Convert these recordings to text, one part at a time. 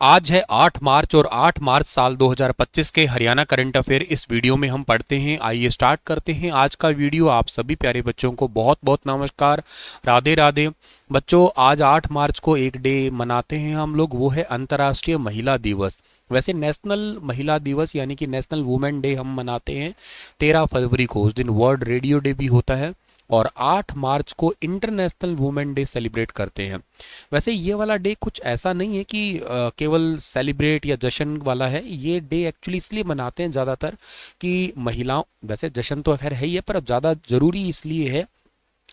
आज है 8 मार्च और 8 मार्च साल 2025 के हरियाणा करंट अफेयर इस वीडियो में हम पढ़ते हैं। आइए स्टार्ट करते हैं आज का वीडियो। आप सभी प्यारे बच्चों को बहुत बहुत नमस्कार, राधे राधे। बच्चों, आज 8 मार्च को एक डे मनाते हैं हम लोग, वो है अंतर्राष्ट्रीय महिला दिवस। वैसे नेशनल महिला दिवस यानी कि नेशनल वुमेन डे हम मनाते हैं 13 फरवरी को। उस दिन वर्ल्ड रेडियो डे भी होता है और 8 मार्च को इंटरनेशनल वुमेन डे सेलिब्रेट करते हैं। वैसे ये वाला डे कुछ ऐसा नहीं है कि केवल सेलिब्रेट या जश्न वाला है। ये डे एक्चुअली इसलिए मनाते हैं ज़्यादातर कि महिलाओं, वैसे जश्न तो खैर है ही है, पर अब ज़्यादा ज़रूरी इसलिए है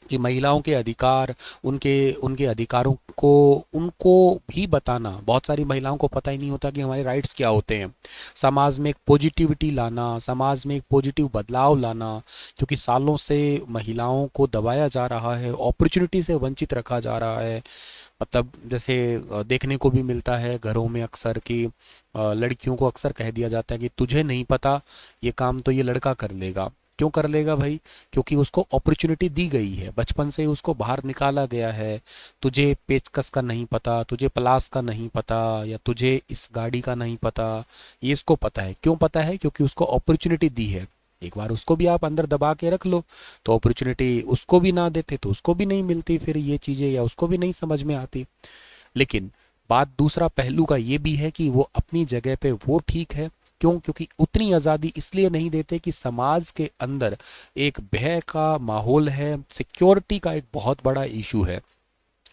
कि महिलाओं के अधिकार, उनके उनके अधिकारों को उनको भी बताना। बहुत सारी महिलाओं को पता ही नहीं होता कि हमारे राइट्स क्या होते हैं। समाज में एक पॉजिटिविटी लाना, समाज में एक पॉजिटिव बदलाव लाना, क्योंकि सालों से महिलाओं को दबाया जा रहा है, अपॉर्चुनिटी से वंचित रखा जा रहा है। मतलब जैसे देखने को भी मिलता है घरों में अक्सर कि लड़कियों को अक्सर कह दिया जाता है कि तुझे नहीं पता, ये काम तो ये लड़का कर लेगा। क्यों कर लेगा भाई? क्योंकि उसको अपॉर्चुनिटी दी गई है, बचपन से ही उसको बाहर निकाला गया है। तुझे पेचकस का नहीं पता, तुझे प्लास का नहीं पता, या तुझे इस गाड़ी का नहीं पता, ये इसको पता है। क्यों पता है? क्योंकि उसको अपॉर्चुनिटी दी है। एक बार उसको भी आप अंदर दबा के रख लो तो अपॉर्चुनिटी उसको भी ना देते तो उसको भी नहीं मिलती फिर ये चीज़ें, या उसको भी नहीं समझ में आती। लेकिन बात दूसरा पहलू का ये भी है कि वो अपनी जगह पे वो ठीक है। क्यों? क्योंकि उतनी आज़ादी इसलिए नहीं देते कि समाज के अंदर एक भय का माहौल है, सिक्योरिटी का एक बहुत बड़ा इशू है।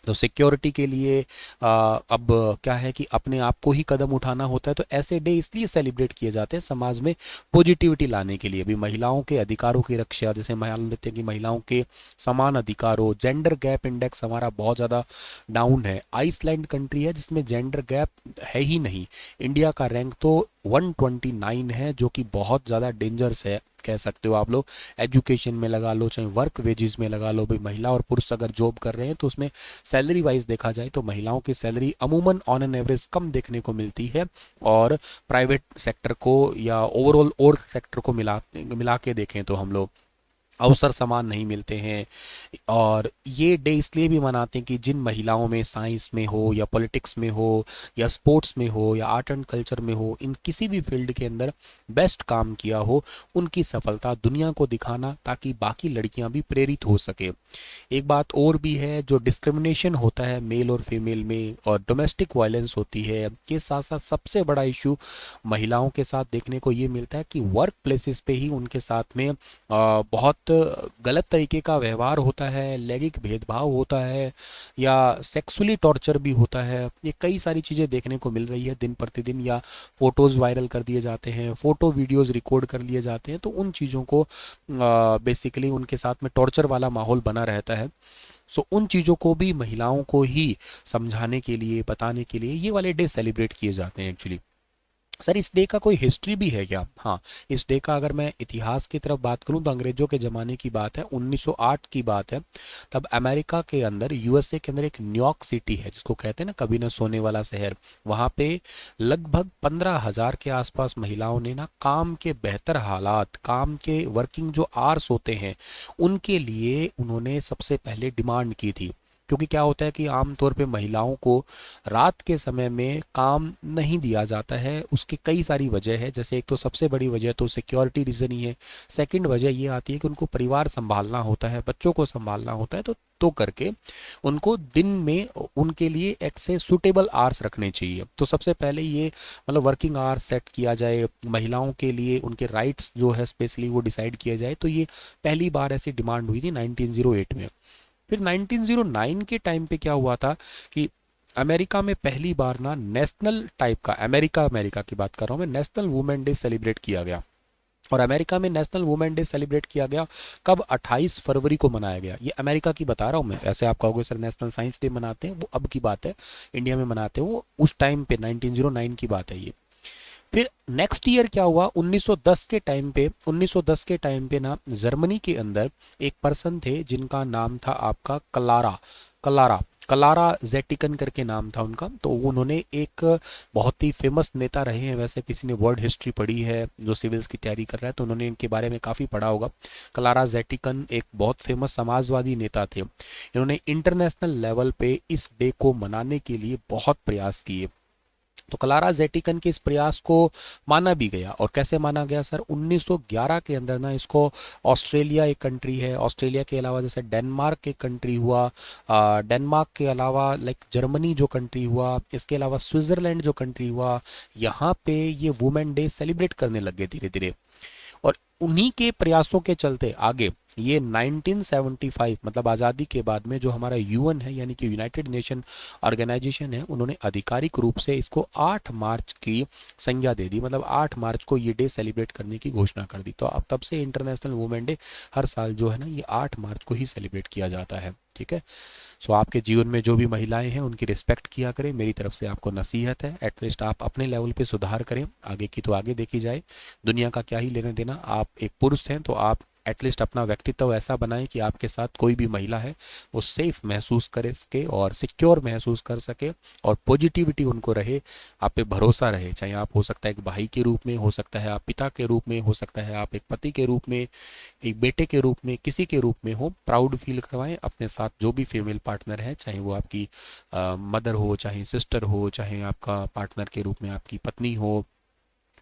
तो सिक्योरिटी के लिए अब क्या है कि अपने आप को ही कदम उठाना होता है। तो ऐसे डे इसलिए सेलिब्रेट किए जाते हैं समाज में पॉजिटिविटी लाने के लिए भी। महिलाओं के अधिकारों की रक्षा, जैसे मान लेते हैं कि महिलाओं के समान अधिकारों, जेंडर गैप इंडेक्स हमारा बहुत ज़्यादा डाउन है। आइसलैंड कंट्री है जिसमें जेंडर गैप है ही नहीं। इंडिया का रैंक तो 129 है, जो कि बहुत ज़्यादा डेंजरस है कह सकते हो आप लोग। एजुकेशन में लगा लो, चाहे वर्क वेजेस में लगा लो, भाई महिला और पुरुष अगर जॉब कर रहे हैं तो उसमें सैलरी वाइज देखा जाए तो महिलाओं की सैलरी अमूमन ऑन एन एवरेज कम देखने को मिलती है। और प्राइवेट सेक्टर को या ओवरऑल और सेक्टर को मिला मिला के देखें तो हम लोग अवसर समान नहीं मिलते हैं। और ये डे इसलिए भी मनाते हैं कि जिन महिलाओं में साइंस में हो या पॉलिटिक्स में हो या स्पोर्ट्स में हो या आर्ट एंड कल्चर में हो, इन किसी भी फील्ड के अंदर बेस्ट काम किया हो, उनकी सफलता दुनिया को दिखाना, ताकि बाकी लड़कियां भी प्रेरित हो सके। एक बात और भी है, जो डिस्क्रिमिनेशन होता है मेल और फीमेल में और डोमेस्टिक वायलेंस होती है, के साथ साथ सबसे बड़ा इशू महिलाओं के साथ देखने को ये मिलता है कि वर्क प्लेसेस पे ही उनके साथ में बहुत गलत तरीके का व्यवहार होता है, लैंगिक भेदभाव होता है, या सेक्सुअली टॉर्चर भी होता है। ये कई सारी चीज़ें देखने को मिल रही है दिन प्रतिदिन। या फोटोज़ वायरल कर दिए जाते हैं, फोटो वीडियोज़ रिकॉर्ड कर लिए जाते हैं, तो उन चीज़ों को बेसिकली उनके साथ में टॉर्चर वाला माहौल बना रहता है। सो उन चीज़ों को भी महिलाओं को ही समझाने के लिए, बताने के लिए ये वाले डे सेलिब्रेट किए जाते हैं एक्चुअली। सर, इस डे का कोई हिस्ट्री भी है क्या? हाँ, इस डे का अगर मैं इतिहास की तरफ बात करूं तो अंग्रेजों के ज़माने की बात है, 1908 की बात है। तब अमेरिका के अंदर, यूएसए के अंदर एक न्यूयॉर्क सिटी है जिसको कहते हैं ना कभी ना सोने वाला शहर। वहाँ पे लगभग 15,000 के आसपास महिलाओं ने ना काम के बेहतर हालात, काम के वर्किंग जो आवर्स होते हैं, उनके लिए उन्होंने सबसे पहले डिमांड की थी। क्योंकि क्या होता है कि आमतौर पे महिलाओं को रात के समय में काम नहीं दिया जाता है। उसकी कई सारी वजह है, जैसे एक तो सबसे बड़ी वजह तो सिक्योरिटी रीज़न ही है। सेकंड वजह ये आती है कि उनको परिवार संभालना होता है, बच्चों को संभालना होता है, तो करके उनको दिन में उनके लिए एक से सूटेबल आवर्स रखने चाहिए। तो सबसे पहले ये मतलब वर्किंग आवर्स सेट किया जाए, महिलाओं के लिए उनके राइट्स जो है स्पेशली वो डिसाइड किया जाए। तो ये पहली बार ऐसी डिमांड हुई थी 1908 में। फिर 1909 के टाइम पे क्या हुआ था कि अमेरिका में पहली बार ना नेशनल टाइप का, अमेरिका अमेरिका की बात कर रहा हूँ मैं, नेशनल वुमेन डे सेलिब्रेट किया गया। और अमेरिका में नेशनल वुमेन डे सेलिब्रेट किया गया कब? 28 फरवरी को मनाया गया। ये अमेरिका की बता रहा हूँ मैं। ऐसे आप कहोगे सर नेशनल साइंस डे मनाते हैं, वो अब की बात है। इंडिया में मनाते हैं वो उस टाइम पे, 1909 की बात है ये। फिर नेक्स्ट ईयर क्या हुआ? 1910 के टाइम पे, 1910 के टाइम पे ना जर्मनी के अंदर एक पर्सन थे जिनका नाम था आपका कलारा, कलारा कलारा जेटिकन करके नाम था उनका। तो उन्होंने एक बहुत ही फेमस नेता रहे हैं। वैसे किसी ने वर्ल्ड हिस्ट्री पढ़ी है जो सिविल्स की तैयारी कर रहा है तो उन्होंने इनके बारे में काफ़ी पढ़ा होगा। कलारा जेटिकन एक बहुत फेमस समाजवादी नेता थे। इन्होंने इंटरनेशनल लेवल पे इस डे को मनाने के लिए बहुत प्रयास किए। तो क्लारा जेटिकन के इस प्रयास को माना भी गया। और कैसे माना गया सर, 1911 के अंदर ना इसको ऑस्ट्रेलिया एक कंट्री है, ऑस्ट्रेलिया के अलावा जैसे डेनमार्क एक कंट्री हुआ, डेनमार्क के अलावा लाइक जर्मनी जो कंट्री हुआ, इसके अलावा स्विट्ज़रलैंड जो कंट्री हुआ, यहाँ पे ये वुमेन डे सेलिब्रेट करने लगे धीरे धीरे। और उन्हीं के प्रयासों के चलते आगे ये 1975 मतलब आज़ादी के बाद में जो हमारा यूएन है यानी कि यूनाइटेड नेशन ऑर्गेनाइजेशन है, उन्होंने आधिकारिक रूप से इसको 8 मार्च की संज्ञा दे दी, मतलब 8 मार्च को ये डे सेलिब्रेट करने की घोषणा कर दी। तो अब तब से इंटरनेशनल वुमेन डे हर साल जो है ना ये 8 मार्च को ही सेलिब्रेट किया जाता है। ठीक है। सो आपके जीवन में जो भी महिलाएं हैं उनकी रिस्पेक्ट किया करें, मेरी तरफ से आपको नसीहत है। एटलीस्ट आप अपने लेवल पे सुधार करें, आगे की तो आगे देखी जाए, दुनिया का क्या ही लेना देना। आप एक पुरुष हैं तो आप एटलीस्ट अपना व्यक्तित्व ऐसा बनाएं कि आपके साथ कोई भी महिला है वो सेफ महसूस करे सके और सिक्योर महसूस कर सके और पॉजिटिविटी उनको रहे, आप पे भरोसा रहे। चाहे आप हो सकता है एक भाई के रूप में, हो सकता है आप पिता के रूप में, हो सकता है आप एक पति के रूप में, एक बेटे के रूप में, किसी के रूप में हो, प्राउड फील करवाएं अपने साथ जो भी फीमेल पार्टनर है, चाहे वो आपकी मदर हो, चाहे सिस्टर हो, चाहे आपका पार्टनर के रूप में आपकी पत्नी हो,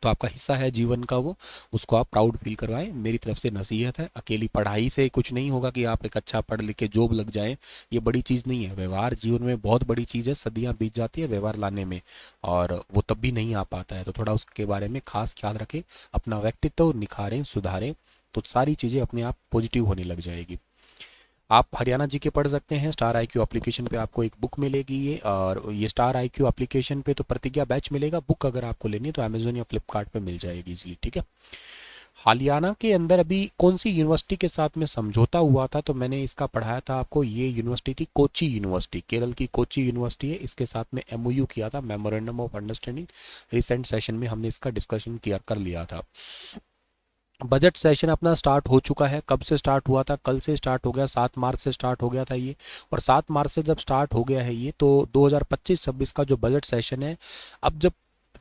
तो आपका हिस्सा है जीवन का वो, उसको आप प्राउड फील करवाएं। मेरी तरफ से नसीहत है। अकेली पढ़ाई से कुछ नहीं होगा कि आप एक अच्छा पढ़ लिख के जॉब लग जाएं, ये बड़ी चीज़ नहीं है। व्यवहार जीवन में बहुत बड़ी चीज़ है, सदियां बीत जाती है व्यवहार लाने में और वो तब भी नहीं आ पाता है। तो थोड़ा उसके बारे में खास ख्याल रखें, अपना व्यक्तित्व निखारें, सुधारें, तो सारी चीज़ें अपने आप पॉजिटिव होने लग जाएगी। आप हरियाणा जी के पढ़ सकते हैं, स्टार आईक्यू एप्लीकेशन पे आपको एक बुक मिलेगी ये, और ये स्टार आईक्यू एप्लीकेशन पे तो प्रतिज्ञा बैच मिलेगा। बुक अगर आपको लेनी है तो अमेजोन या फ्लिपकार्ट पे मिल जाएगी इजीली। ठीक है। हरियाणा के अंदर अभी कौन सी यूनिवर्सिटी के साथ में समझौता हुआ था, तो मैंने इसका पढ़ाया था आपको। ये यूनिवर्सिटी थी कोची यूनिवर्सिटी, केरल की कोची यूनिवर्सिटी है। इसके साथ में एमओयू किया था, memorandum of understanding. Recent session में हमने इसका डिस्कशन किया कर लिया था। बजट सेशन अपना स्टार्ट हो चुका है। कब से स्टार्ट हुआ था? कल से स्टार्ट हो गया, 7 मार्च से स्टार्ट हो गया था ये। और 7 मार्च से जब स्टार्ट हो गया है ये, तो 2025-26 का जो बजट सेशन है, अब जब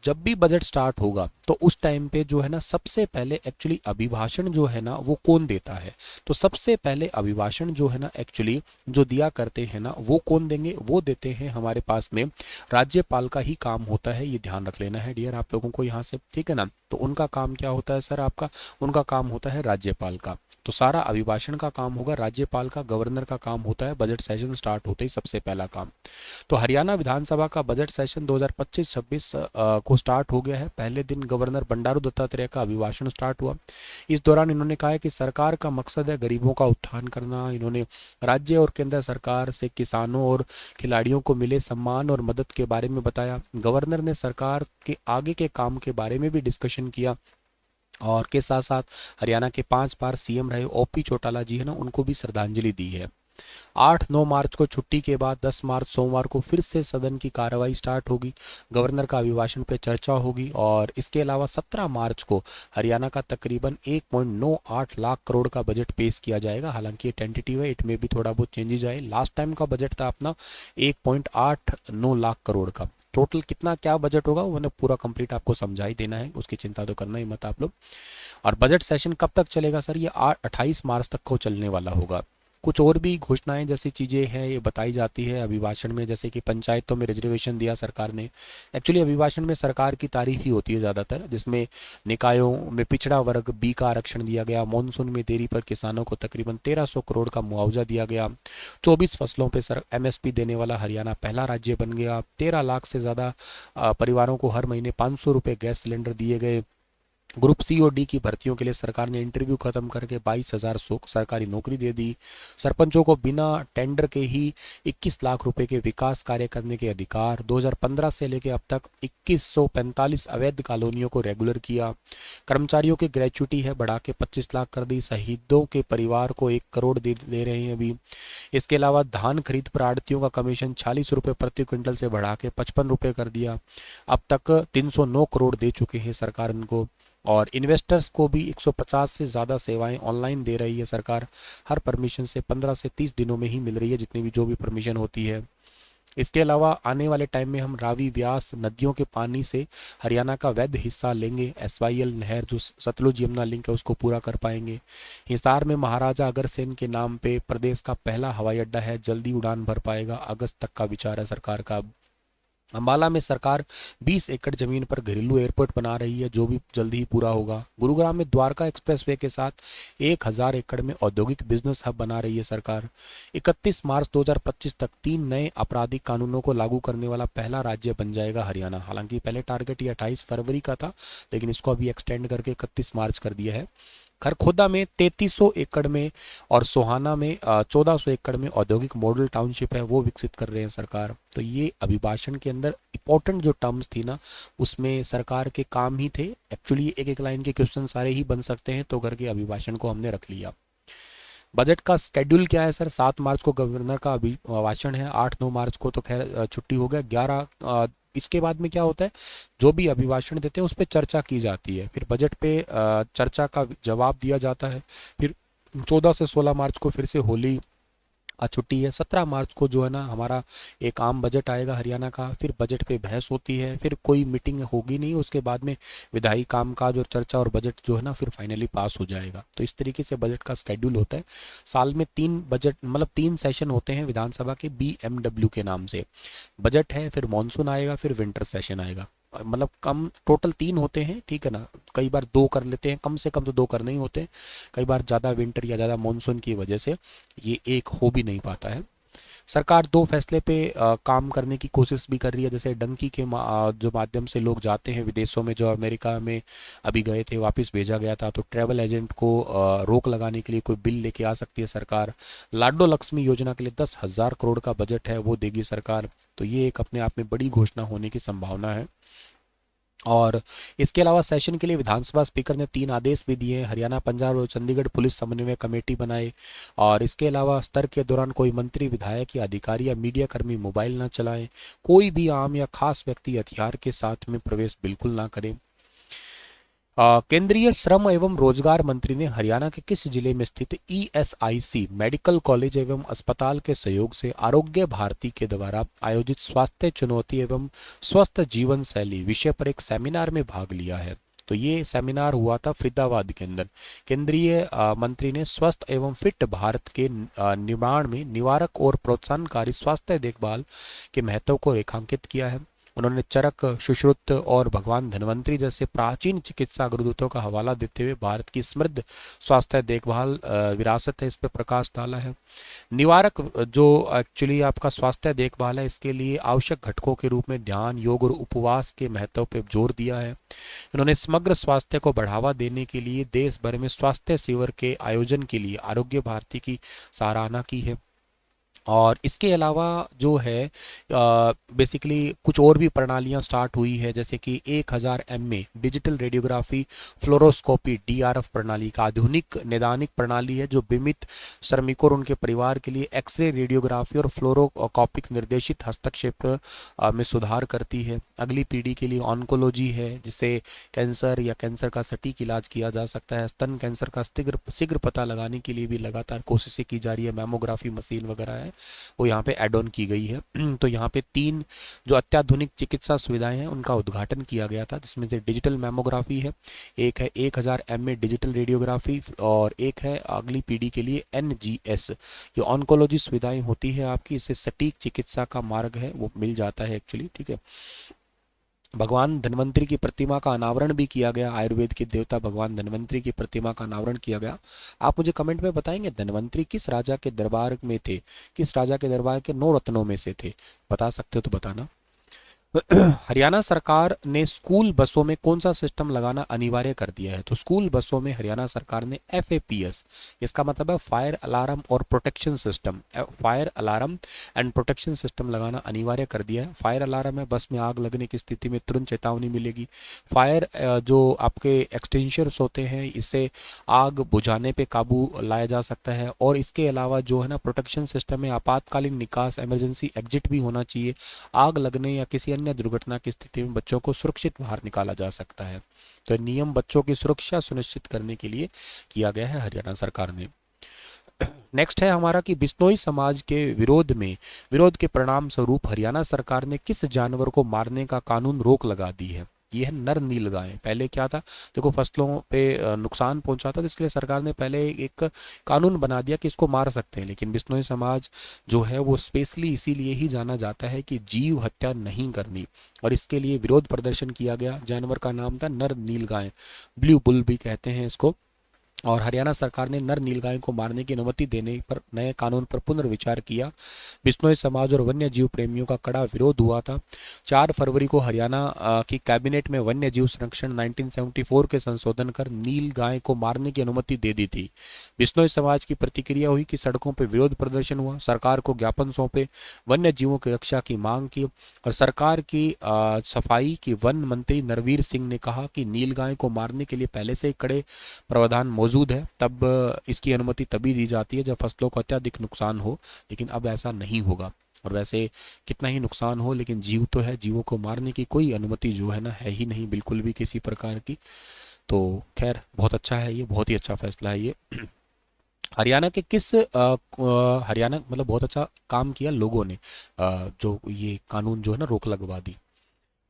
जब भी बजट स्टार्ट होगा तो उस टाइम पे जो है ना सबसे पहले एक्चुअली अभिभाषण जो है ना वो कौन देता है, तो सबसे पहले अभिभाषण जो है ना एक्चुअली जो दिया करते हैं ना वो कौन देंगे, वो देते हैं हमारे पास में राज्यपाल का ही काम होता है। ये ध्यान रख लेना है डियर आप लोगों को यहाँ से, ठीक है ना। तो उनका काम क्या होता है सर आपका? उनका काम होता है राज्यपाल का। तो सारा अभिभाषण का काम होगा राज्यपाल का, गवर्नर का काम होता है बजट सेशन स्टार्ट होते ही सबसे पहला काम। तो हरियाणा विधानसभा का बजट सेशन 2025-26 को स्टार्ट हो गया है। पहले दिन गवर्नर बंडारू दत्तात्रेय का अभिभाषण स्टार्ट हुआ। इस दौरान इन्होंने कहा है कि सरकार का मकसद है गरीबों का उत्थान करना। इन्होंने राज्य और केंद्र सरकार से किसानों और खिलाड़ियों को मिले सम्मान और मदद के बारे में बताया। गवर्नर ने सरकार के आगे के काम के बारे में भी डिस्कशन किया और के साथ साथ हरियाणा के 5 बार सीएम रहे ओपी चौटाला जी है ना, उनको भी श्रद्धांजलि दी है। 8-9 मार्च को छुट्टी के बाद 10 मार्च सोमवार को फिर से सदन की कार्रवाई स्टार्ट होगी। गवर्नर का अभिभाषण पे चर्चा होगी और इसके अलावा 17 मार्च को हरियाणा का तकरीबन 1.98 लाख करोड़ का बजट पेश किया जाएगा। हालांकि ये टेंटेटिव है, इट में भी थोड़ा बहुत चेंजेस आए। लास्ट टाइम का बजट था अपना 1.89 लाख करोड़ का। टोटल कितना क्या बजट होगा वो मैंने पूरा कंप्लीट आपको समझा ही देना है, उसकी चिंता तो करना ही मत आप लोग। और बजट सेशन कब तक चलेगा सर? ये 28 मार्च तक को चलने वाला होगा। कुछ और भी घोषणाएं जैसी चीज़ें हैं ये बताई जाती है अभिभाषण में, जैसे कि पंचायतों में रिजर्वेशन दिया सरकार ने। एक्चुअली अभिभाषण में सरकार की तारीफ ही होती है ज़्यादातर, जिसमें निकायों में पिछड़ा वर्ग बी का आरक्षण दिया गया। मानसून में देरी पर किसानों को तकरीबन 1300 करोड़ का मुआवजा दिया गया। 24 फसलों पर एमएसपी देने वाला हरियाणा पहला राज्य बन गया। 13 लाख से ज़्यादा परिवारों को हर महीने 500 रुपये गैस सिलेंडर दिए गए। ग्रुप सी और डी की भर्तियों के लिए सरकार ने इंटरव्यू खत्म करके 22,000 सरकारी नौकरी दे दी। सरपंचों को बिना टेंडर के ही 21 लाख रुपए के विकास कार्य करने के अधिकार। 2015 से लेकर अब तक 2145 अवैध कॉलोनियों को रेगुलर किया। कर्मचारियों की ग्रेचुटी है बढ़ा के 25 लाख कर दी। शहीदों के परिवार को 1 करोड़ दे रहे हैं अभी। इसके अलावा धान खरीद पर आड़तियों का कमीशन 46 रुपये प्रति क्विंटल से बढ़ा के 55 रुपये कर दिया। अब तक 309 करोड़ दे चुके हैं सरकार इनको। और इन्वेस्टर्स को भी 150 से ज़्यादा सेवाएं ऑनलाइन दे रही है सरकार। हर परमिशन से 15 से 30 दिनों में ही मिल रही है, जितनी भी जो भी परमिशन होती है। इसके अलावा आने वाले टाइम में हम रावी व्यास नदियों के पानी से हरियाणा का वैध हिस्सा लेंगे। एसवाईएल नहर जो सतलुज यमुना लिंक है उसको पूरा कर पाएंगे। हिसार में महाराजा अग्रसेन के नाम पे प्रदेश का पहला हवाई अड्डा है, जल्दी उड़ान भर पाएगा। अगस्त तक का विचार है सरकार का। अंबाला में सरकार 20 एकड़ जमीन पर घरेलू एयरपोर्ट बना रही है, जो भी जल्दी ही पूरा होगा। गुरुग्राम में द्वारका एक्सप्रेसवे के साथ 1000 एकड़ में औद्योगिक बिजनेस हब बना रही है सरकार। 31 मार्च 2025 तक 3 नए आपराधिक कानूनों को लागू करने वाला पहला राज्य बन जाएगा हरियाणा। हालांकि पहले टारगेट ये 28 फरवरी का था, लेकिन इसको अभी एक्सटेंड करके 31 मार्च कर दिया है। खरखोदा में 3300 एकड़ में और सोहाना में 1400 एकड़ में औद्योगिक मॉडल टाउनशिप है, वो विकसित कर रहे हैं सरकार। तो ये अभिभाषण के अंदर इंपॉर्टेंट जो टर्म्स थी ना, उसमें सरकार के काम ही थे। एक्चुअली एक एक लाइन के क्वेश्चन सारे ही बन सकते हैं, तो करके अभिभाषण को हमने रख लिया। बजट का स्केड्यूल क्या है सर? 7 मार्च को गवर्नर का अभिभाषण है, 8-9 मार्च को तो खैर छुट्टी हो गया। 11 इसके बाद में क्या होता है, जो भी अभिभाषण देते हैं उस पर चर्चा की जाती है, फिर बजट पे चर्चा का जवाब दिया जाता है। फिर 14 से 16 मार्च को फिर से होली छुट्टी है। 17 मार्च को जो है ना हमारा एक आम बजट आएगा हरियाणा का, फिर बजट पे बहस होती है, फिर कोई मीटिंग होगी नहीं, उसके बाद में विधायी कामकाज और चर्चा और बजट जो है ना फिर फाइनली पास हो जाएगा। तो इस तरीके से बजट का स्केड्यूल होता है। साल में 3 बजट मतलब 3 सेशन होते हैं विधानसभा के, BMW के नाम से। बजट है, फिर मानसून आएगा, फिर विंटर सेशन आएगा। मतलब कम टोटल 3 होते हैं, ठीक है ना। कई बार 2 कर लेते हैं, कम से कम तो 2 करने ही होते हैं। कई बार ज़्यादा विंटर या ज़्यादा मानसून की वजह से ये एक हो भी नहीं पाता है। सरकार 2 फैसले पे काम करने की कोशिश भी कर रही है। जैसे डंकी के जो माध्यम से लोग जाते हैं विदेशों में, जो अमेरिका में अभी गए थे वापस भेजा गया था, तो ट्रैवल एजेंट को रोक लगाने के लिए कोई बिल लेके आ सकती है सरकार। लाडो लक्ष्मी योजना के लिए 10,000 करोड़ का बजट है, वो देगी सरकार। तो ये एक अपने आप में बड़ी घोषणा होने की संभावना है। और इसके अलावा सेशन के लिए विधानसभा स्पीकर ने 3 आदेश भी दिए हैं। हरियाणा, पंजाब और चंडीगढ़ पुलिस समन्वय कमेटी बनाए। और इसके अलावा सत्र के दौरान कोई मंत्री, विधायक या अधिकारी या मीडिया कर्मी मोबाइल ना चलाएं। कोई भी आम या खास व्यक्ति हथियार के साथ में प्रवेश बिल्कुल ना करें। केंद्रीय श्रम एवं रोजगार मंत्री ने हरियाणा के किस जिले में स्थित ESIC मेडिकल कॉलेज एवं अस्पताल के सहयोग से आरोग्य भारती के द्वारा आयोजित स्वास्थ्य चुनौती एवं स्वस्थ जीवन शैली विषय पर एक सेमिनार में भाग लिया है? तो ये सेमिनार हुआ था फरीदाबाद के अंदर। केंद्रीय मंत्री ने स्वस्थ एवं फिट भारत के निर्माण में निवारक और प्रोत्साहनकारी स्वास्थ्य देखभाल के महत्व को रेखांकित किया है। उन्होंने चरक, सुश्रुत और भगवान धन्वंतरी जैसे प्राचीन चिकित्सा अग्रदूतों का हवाला देते हुए भारत की समृद्ध स्वास्थ्य देखभाल विरासत है, इस पर प्रकाश डाला है। निवारक जो एक्चुअली आपका स्वास्थ्य देखभाल है, इसके लिए आवश्यक घटकों के रूप में ध्यान, योग और उपवास के महत्व पर जोर दिया है। उन्होंने समग्र स्वास्थ्य को बढ़ावा देने के लिए देश भर में स्वास्थ्य शिविर के आयोजन के लिए आरोग्य भारती की सराहना की है। और इसके अलावा जो है बेसिकली कुछ और भी प्रणालियां स्टार्ट हुई है, जैसे कि 1000 MA digital radiography fluoroscopy DRF प्रणाली का आधुनिक नैदानिक प्रणाली है, जो बीमित श्रमिकों और उनके परिवार के लिए एक्सरे रेडियोग्राफी और फ्लोरोकॉपिक निर्देशित हस्तक्षेप में सुधार करती है। अगली पीढ़ी के लिए ऑन्कोलॉजी है, जिससे कैंसर या कैंसर का सटीक इलाज किया जा सकता है। स्तन कैंसर का शीघ्र पता लगाने के लिए भी लगातार कोशिशें की जा रही है। मैमोग्राफी मशीन वगैरह है, वो यहाँ पे ऐड ऑन की गई है। तो यहाँ पे 3 जो अत्याधुनिक चिकित्सा सुविधाएं हैं उनका उद्घाटन किया गया था, जिसमें से डिजिटल मैमोग्राफी है, एक है 1000 MA डिजिटल रेडियोग्राफी, और एक है अगली पीढ़ी के लिए NGS। ये ऑन्कोलॉजी सुविधाएं होती है आपकी, इससे सटीक चिकित्सा का मार्ग है वो मिल जाता है एक्चुअली, ठीक है। भगवान धन्वंतरी की प्रतिमा का अनावरण भी किया गया। आयुर्वेद के देवता भगवान धन्वंतरी की प्रतिमा का अनावरण किया गया। आप मुझे कमेंट में बताएंगे धन्वंतरी किस राजा के दरबार में थे, किस राजा के दरबार के 9 रत्नों में से थे? बता सकते हो तो बताना। हरियाणा सरकार ने स्कूल बसों में कौन सा सिस्टम लगाना अनिवार्य कर दिया है? तो स्कूल बसों में हरियाणा सरकार ने FAPS, इसका मतलब है फायर अलार्म और protection system, fire alarm and protection system लगाना अनिवार्य कर दिया है। फायर अलार्म है, बस में आग लगने की स्थिति में तुरंत चेतावनी मिलेगी। फायर जो आपके एक्सटेंशर्स होते हैं, इससे आग बुझाने पे काबू लाया जा सकता है। और इसके अलावा जो है ना प्रोटेक्शन सिस्टम में आपातकालीन निकास, इमरजेंसी एग्जिट भी होना चाहिए। आग लगने या किसी अन्य दुर्घटना की स्थिति में बच्चों को सुरक्षित बाहर निकाला जा सकता है। तो नियम बच्चों की सुरक्षा सुनिश्चित करने के लिए किया गया है हरियाणा सरकार ने। नेक्स्ट है हमारा कि बिश्नोई समाज के विरोध के परिणाम स्वरूप हरियाणा सरकार ने किस जानवर को मारने का कानून रोक लगा दी है? ये है नर नीलगाय। पहले क्या था, देखो फसलों पे नुकसान पहुंचा था, तो इसके लिए सरकार ने पहले एक कानून बना दिया कि इसको मार सकते हैं। लेकिन बिश्नोई समाज जो है वो स्पेशली इसीलिए ही जाना जाता है कि जीव हत्या नहीं करनी, और इसके लिए विरोध प्रदर्शन किया गया। जानवर का नाम था नर नीलगाय, ब्लू बुल भी कहते हैं इसको। और हरियाणा सरकार ने नर नीलगाय को मारने की अनुमति देने पर नए कानून पर पुनर्विचार किया। बिश्नोई समाज और वन्य जीव प्रेमियों का कड़ा विरोध हुआ था। 4 फरवरी को हरियाणा की कैबिनेट में वन्य जीव संरक्षण 1974 के संशोधन कर नीलगाय को मारने की अनुमति दे दी थी। बिश्नोई समाज की प्रतिक्रिया हुई कि सड़कों पर विरोध प्रदर्शन हुआ, सरकार को ज्ञापन सौंपे, वन्य जीवों की रक्षा की मांग की, और सरकार की सफाई की वन मंत्री नरवीर सिंह ने कहा कि नीलगाय को मारने के लिए पहले से ही कड़े प्रावधान मौजूद है, तब इसकी अनुमति तभी दी जाती है जब फसलों को अत्यधिक नुकसान हो। लेकिन अब ऐसा नहीं होगा। और वैसे कितना ही नुकसान हो, लेकिन जीव तो है, जीवों को मारने की कोई अनुमति जो है ना है ही नहीं बिल्कुल भी किसी प्रकार की। तो खैर बहुत अच्छा है ये, बहुत ही अच्छा फैसला है ये। हरियाणा के किस हरियाणा मतलब बहुत अच्छा काम किया लोगों ने, जो ये कानून जो है ना रोक लगवा दी।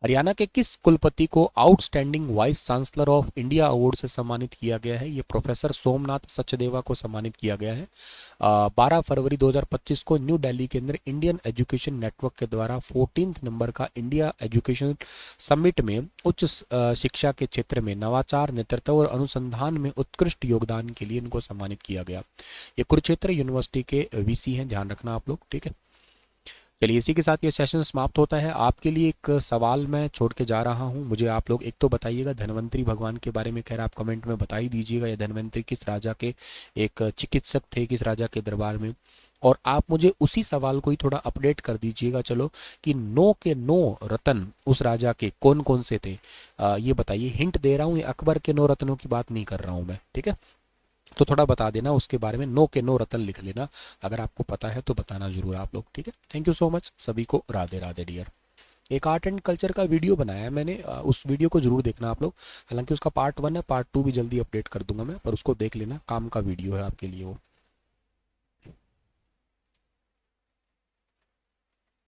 हरियाणा के किस कुलपति को outstanding vice chancellor of India award से सम्मानित किया गया है? ये प्रोफेसर सोमनाथ सचदेवा को सम्मानित किया गया है। 12 फरवरी 2025 को न्यू दिल्ली के अंदर इंडियन एजुकेशन नेटवर्क के द्वारा 14th नंबर का इंडिया एजुकेशन समिट में उच्च शिक्षा के क्षेत्र में नवाचार, नेतृत्व और अनुसंधान में उत्कृष्ट योगदान के लिए इनको सम्मानित किया गया। ये कुरुक्षेत्र यूनिवर्सिटी के वीसी हैं, ध्यान रखना आप लोग, ठीक है। चलिए इसी के साथ ये सेशन समाप्त होता है। आपके लिए एक सवाल मैं छोड़ के जा रहा हूँ, मुझे आप लोग एक तो बताइएगा धन्वंतरी भगवान के बारे में, खैर आप कमेंट में बता ही दीजिएगा, ये धन्वंतरी किस राजा के एक चिकित्सक थे, किस राजा के दरबार में। और आप मुझे उसी सवाल को ही थोड़ा अपडेट कर दीजिएगा, चलो, कि 9 के 9 रत्न उस राजा के कौन कौन से थे, ये बताइए। हिंट दे रहा हूँ, ये अकबर के 9 रत्नों की बात नहीं कर रहा हूँ मैं, ठीक है। तो थोड़ा बता देना उसके बारे में, 9 के 9 रत्न लिख लेना, अगर आपको पता है तो बताना जरूर आप लोग, ठीक है। थैंक यू सो मच सभी को, राधे राधे डियर। एक आर्ट एंड कल्चर का वीडियो बनाया है मैंने, उस वीडियो को जरूर देखना आप लोग। हालांकि उसका पार्ट 1 है, पार्ट 2 भी जल्दी अपडेट कर दूंगा मैं, पर उसको देख लेना, काम का वीडियो है आपके लिए वो।